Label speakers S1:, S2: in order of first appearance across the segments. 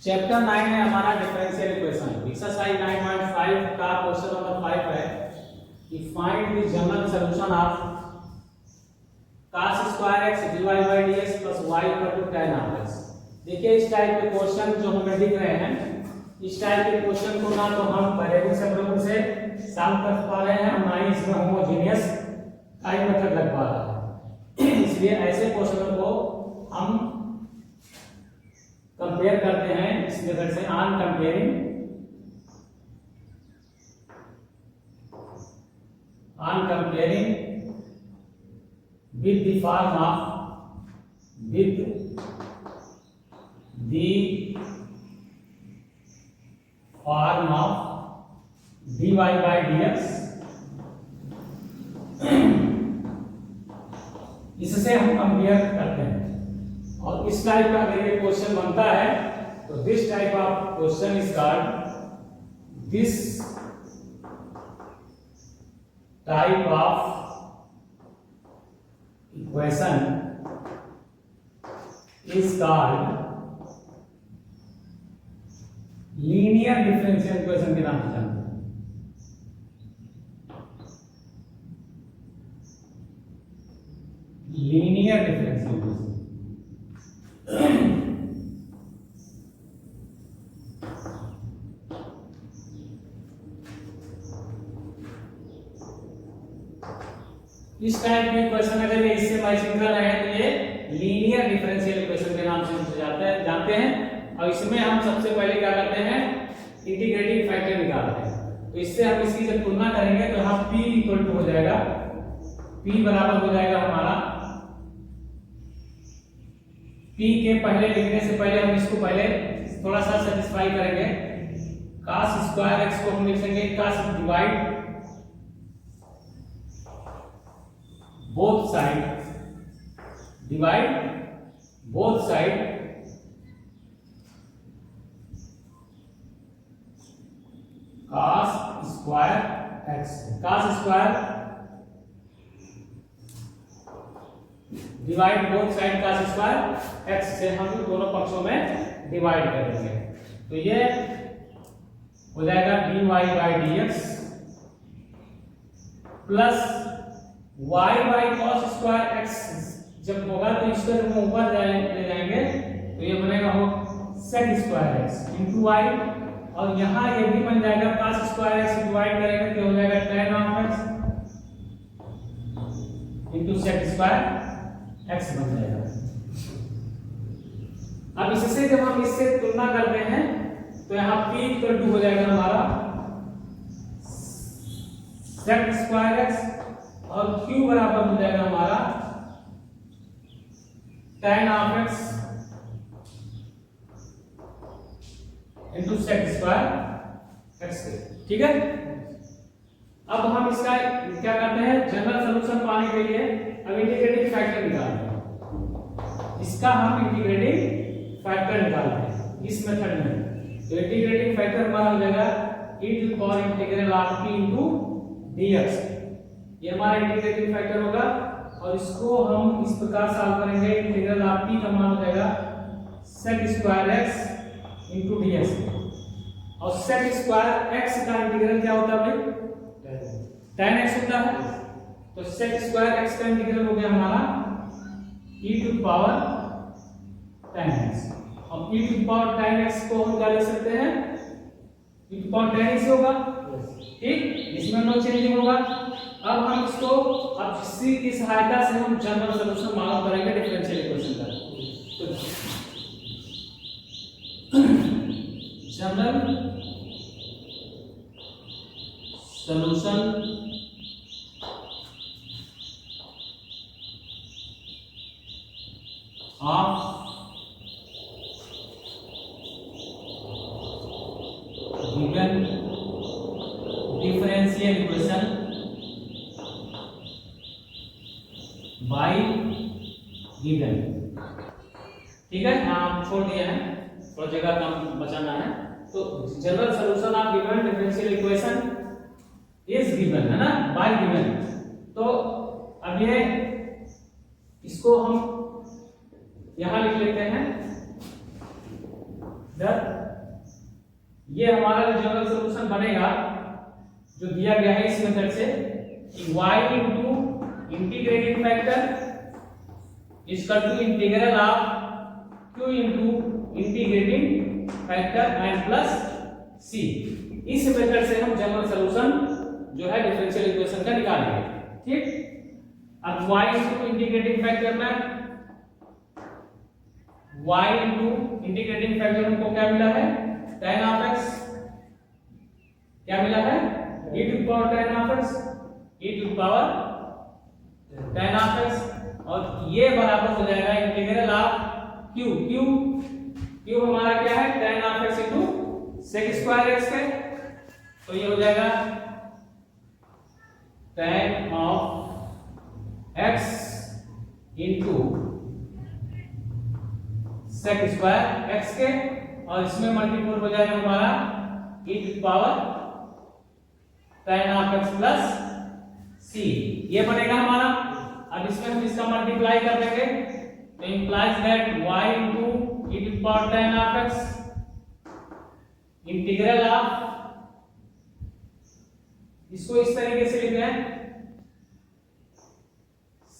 S1: Chapter 9 है हमारा differential equation. Exercise 9.5 का क्वेश्चन नंबर 5 है कि find the general solution of cos square x dy by dx plus y equal to tan of x। देखिए इस type के question जो हमें दिख रहे हैं, इस टाइप के क्वेश्चन को ना तो हम पहले से प्रॉब्लम से सॉल्व कर पा रहे हैं, ना ही इसमें होमोजेनियस टाइप मेथड लग पा रहा है। इसलिए ऐसे क्वेश्चनों को हम कंपेयर करते हैं इस मेथड से, on comparing with the form of dy by dx। इससे हम कंपेयर करते हैं और इस टाइप का अगर ये क्वेश्चन बनता है तो this type of question is called this type of equation is called linear differential equation के नाम से जानते हैं। लीनियर डिफरेंशियल इक्वेशन इस टाइप के इक्वेशन अगर ये इससे मैचिंग कर रहे हैं तो ये लीनियर डिफरेंशियल इक्वेशन के नाम से जानते हैं। और इसमें हम सबसे पहले क्या करते हैं, इंटीग्रेटिंग फैक्टर निकालते हैं। तो इससे हम इसकी जब तुलना करेंगे तो हम p इक्वल टू हो जाएगा, p बराबर हो जाएगा हमारा, p के पहले लिखने से पहले हम इसको पहले थोड़ा सा सेटिस्फाई करेंगे। cos स्क्वायर x को हम लिखेंगे cos divide both side, divide both side cos square x, cos square divide both side cos square x से हम दोनों पक्षों में डिवाइड कर देंगे। तो ये हो जाएगा dy by dx plus y by cos square x जब होगा तो इसको जब हम ऊपर ले जाएंगे तो ये बनेगा हो sec square x into y, और यहाँ ये भी बन जाएगा cos स्क्वायर x डिवाइड करेंगे तो हो जाएगा tan of x into sec square x बन जाएगा। अब इससे जब हम इससे तुलना करते हैं तो यहाँ p इक्वल टू हो जाएगा हमारा sec स्क्वायर x और q बराबर हो जाएगा हमारा tan of x into sec square x। ठीक है, अब हम इसका क्या करते हैं, जनरल सॉल्यूशन पाने के लिए अब इंटीग्रेटिंग फैक्टर निकालते हैं। इसका हम इंटीग्रेटिंग फैक्टर निकालते हैं इस मेथड में। तो इंटीग्रेटिंग फैक्टर हमारा हो जाएगा e to the power integral of p into dx। ये हमारा इंटीग्रेटिंग फैक्टर होगा और इसको हम इस प्रकार सॉल्व करेंगे। इंटीग्रल ऑफ p का मान हो जाएगा sec square x into dx, और sec स्क्वायर x का इंटीग्रल क्या होता है भाई, tan x होता है। तो sec स्क्वायर x का इंटीग्रल हो गया हमारा e to the power tan x, और e to the power tan x को हम क्या लिख सकते हैं, e to the power tan x होगा। ठीक, इसमें नो चेंजिंग होगा। अब हम इसको अब इसी की सहायता से हम जनरल सॉल्यूशन मालूम करेंगे डिफरेंशियल इक्वेशन का। तो general solution of given differential equation by given. ठीक है, हम छोड़ दिए हैं, थोड़ा जगह कम बचाना है। तो general solution of given differential equation is given, है ना, बाय गिवन। तो अब ये इसको हम यहां लिख लेते हैं द ये हमारा जो जनरल सॉल्यूशन बनेगा जो दिया गया है इस मेथड से कि y into integrating factor equal to integral of q into integrating factor n plus c। इस मेथड से हम जनरल सॉल्यूशन जो है डिफरेंशियल इक्वेशन का निकालेंगे। ठीक, अब y इनटू इंटीग्रेटिंग फैक्टर में y इनटू इंटीग्रेटिंग फैक्टर हमको क्या मिला है tan ऑफ x, क्या मिला है e to power tan of x, e to power tan of x, और ये बराबर हो जाएगा इंटीग्रल ऑफ q हमारा क्या है tan of x into sec square x के, तो ये हो जाएगा tan of x into sec square x के, और इसमें मल्टीपल हो जाएगा हमारा e to power tan of x plus c, ये बनेगा हमारा। अब इसमें हम इसका मल्टीप्लाई कर देंगे तो implies that y into e to power tan of x integral of, इसको इस तरीके से लिखते हैं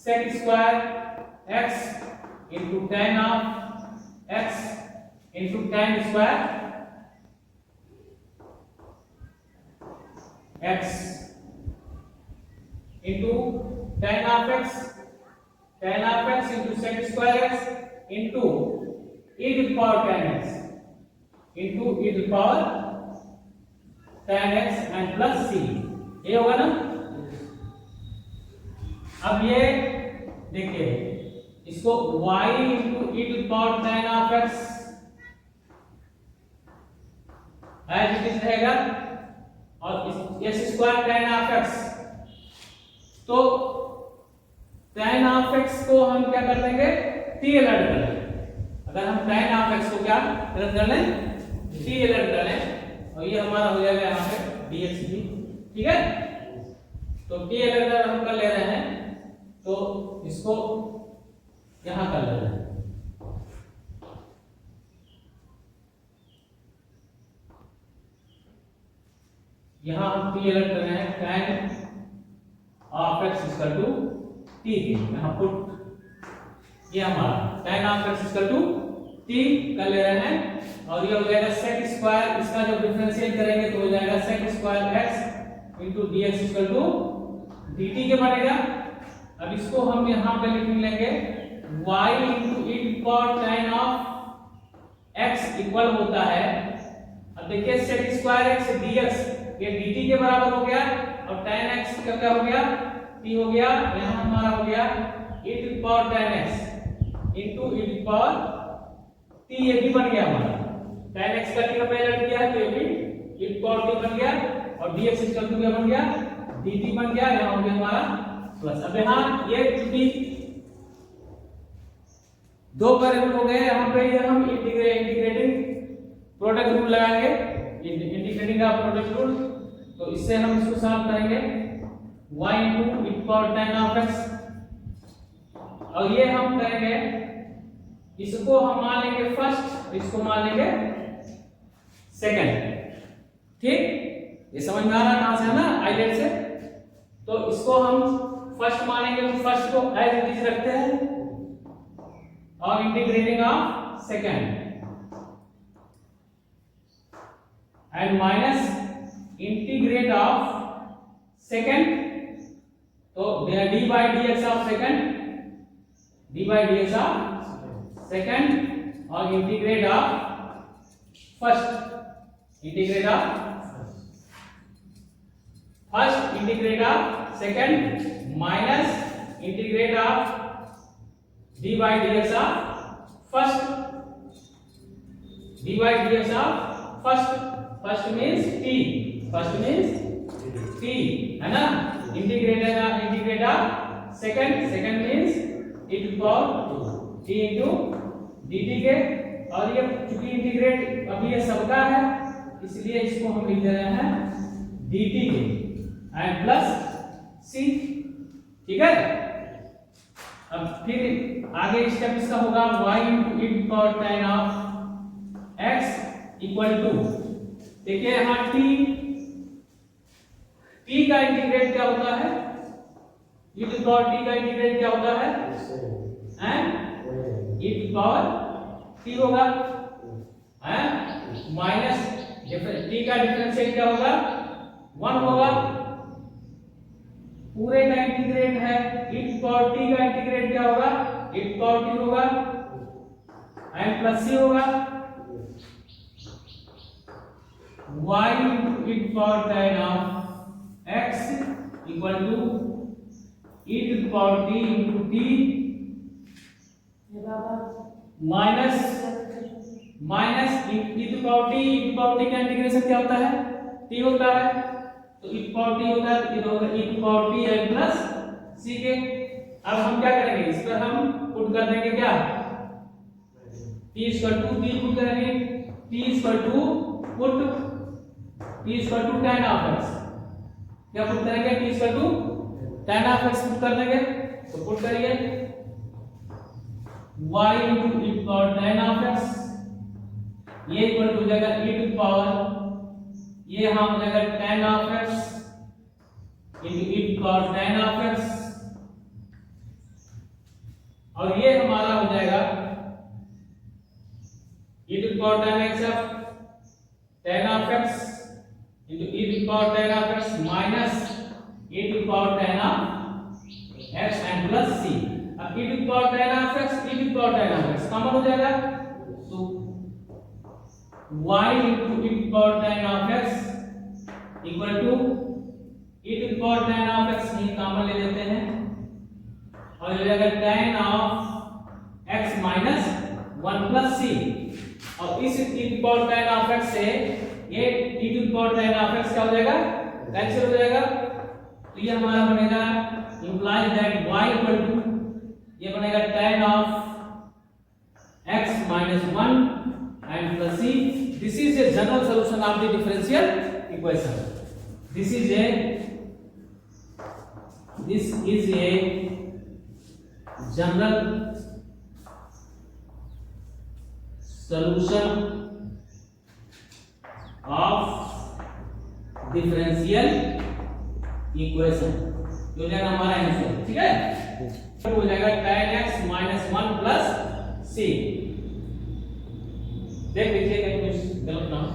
S1: sec square x into tan of x into tan square x into tan of x into sec square x into e to power tan x into e to power tan x and plus c, ये होगा ना। अब ये देखिए इसको y into e to power tan of x as it is रहेगा, और इस s square tan of x, तो tan ऑफ x को हम क्या कर लेंगे t अलर्ट कर लेंगे। अगर हम tan ऑफ x को क्या अलर्ट कर लें t अलर्ट कर लें, और ये हमारा हो जाएगा यहाँ पे dx भी, ठीक है। तो t अलर्ट हम कर ले रहे हैं तो इसको यहाँ कर ले रहे हैं, यहाँ हम t अलर्ट कर रहे हैं tan of x equal to t, यहाँ पुट ये हमारा tan of x equal to t कर ले रहे हैं, और ये हो जाएगा sec स्क्वायर, इसका जब डिफरेंशिएट करेंगे तो हो जाएगा sec square x into dx equal to dt के बनेगा। अब इसको हम यहाँ पे लिख लेंगे y into e to power tan of x equal होता है, अब देखिए sec स्क्वायर x dx ये dt के बराबर हो गया, और tan x का क्या हो गया t हो गया, यहाँ हमारा हो गया e to power tan x into e to power t, ये भी बन गया हमारा tan x का t का पहले लग गया तो ये भी e टू पावर t बन गया, और dx इक्वल टू क्या बन गया dt बन गया, यहाँ हो गया हमारा प्लस। अब यहाँ ये चूंकि दो वेरिएबल हो गए, यहाँ पे ये हम इंटीग्रेटिंग प्रोडक्ट रूल लगाएंगे, इंटीग्रेटिंग का प्रोडक्ट रूल, तो इससे हम इसको सॉल्व करेंगे y into e power tan of x, और ये हम करेंगे इसको हम मान लेंगे फर्स्ट, इसको मान लेंगे सेकंड। ठीक, ये समझ में आ रहा कहां से है ना आइलेट से, तो इसको हम फर्स्ट मानेंगे तो फर्स्ट को एज इट इज रखते हैं, और integrating of second and minus integrate of second, तो d by d x of second, d by d x of second, और integrate of first, integrate of first, integrate of second, minus integrate of d by d x of first, d by d x of first, first means t, first means t है ना, integrate of second, second means e to power t into dt के, और ये चूंकि integrate अभी ये सबका है इसलिए इसको हम लिख दे रहे हैं dt के एंड प्लस c, ठीक है। अब फिर आगे स्टेप इसका होगा y into e to power tan of x equal to, देखिए यहाँ टी का इंटीग्रेट क्या होता है, e टू पावर टी का इंटीग्रेट क्या होता है, e टू पावर टी होगा, माइनस टी का डिफरेंशिएट क्या होगा, 1 होगा, पूरे का इंटीग्रेट है, e टू पावर टी का इंटीग्रेट क्या होगा, e टू पावर टी होगा, एंड प्लस सी होगा, y into e to power tan of x equal to e to the power t into t minus e to power t का integration क्या होता है, t होता है, तो e to power t होता है, तो ये होगा e to power t n plus c के। अब हम क्या करेंगे, इस पर हम पुट कर देंगे क्या, t equal to t put करेंगे, t equal to put t equal to tan of x, क्या पुट करेंगे, t equal to tan of x put कर देंगे, तो पुट करिए y into e to power tan of x, ये equal to हो जाएगा e to पावर, ये यहां हो जाएगा tan of x into e to power tan of x, और ये हमारा हो जाएगा e to power tan x of tan of x into e to power tan of x minus e to power tan of x and plus c। अब e to power tan of x e to power tan of x common हो जाएगा, तो y into e to power tan of x equal to e to power tan of x, ये common ले लेते हैं, और हो जाएगा tan of x minus 1 plus c, और इस e to power tan of x से ये e to the power tan of x क्या हो जाएगा, कैंसिल हो जाएगा, तो ये हमारा बनेगा implies that y equal to, ये बनेगा tan of x minus 1 and plus c। this is a general solution of the differential equation, this is a general solution of differential equation, जो जाएगा हमारा आंसर, ठीक है, तो हो जाएगा tan x minus 1 plus c। देख लीजिए कहीं कुछ गलत ना हो,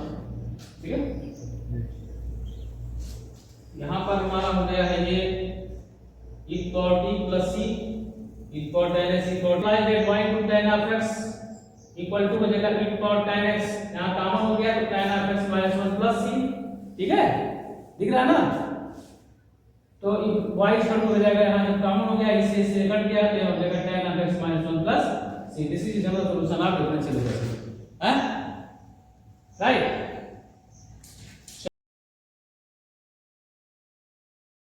S1: ठीक है, यहाँ पर हमारा हो गया है ये e to power t plus c e to power tan x equal to y into tan of x equal to हो जाएगा e to power tan x, यहाँ कॉमन हो गया तो tan of x minus 1 plus c, ठीक है, दिख रहा है ना, तो y इक्वल टू हो जाएगा, यहाँ जब कॉमन हो गया इससे कट गया तो हो जाएगा tan of x minus 1 plus c। This is general solution of differential equation, right.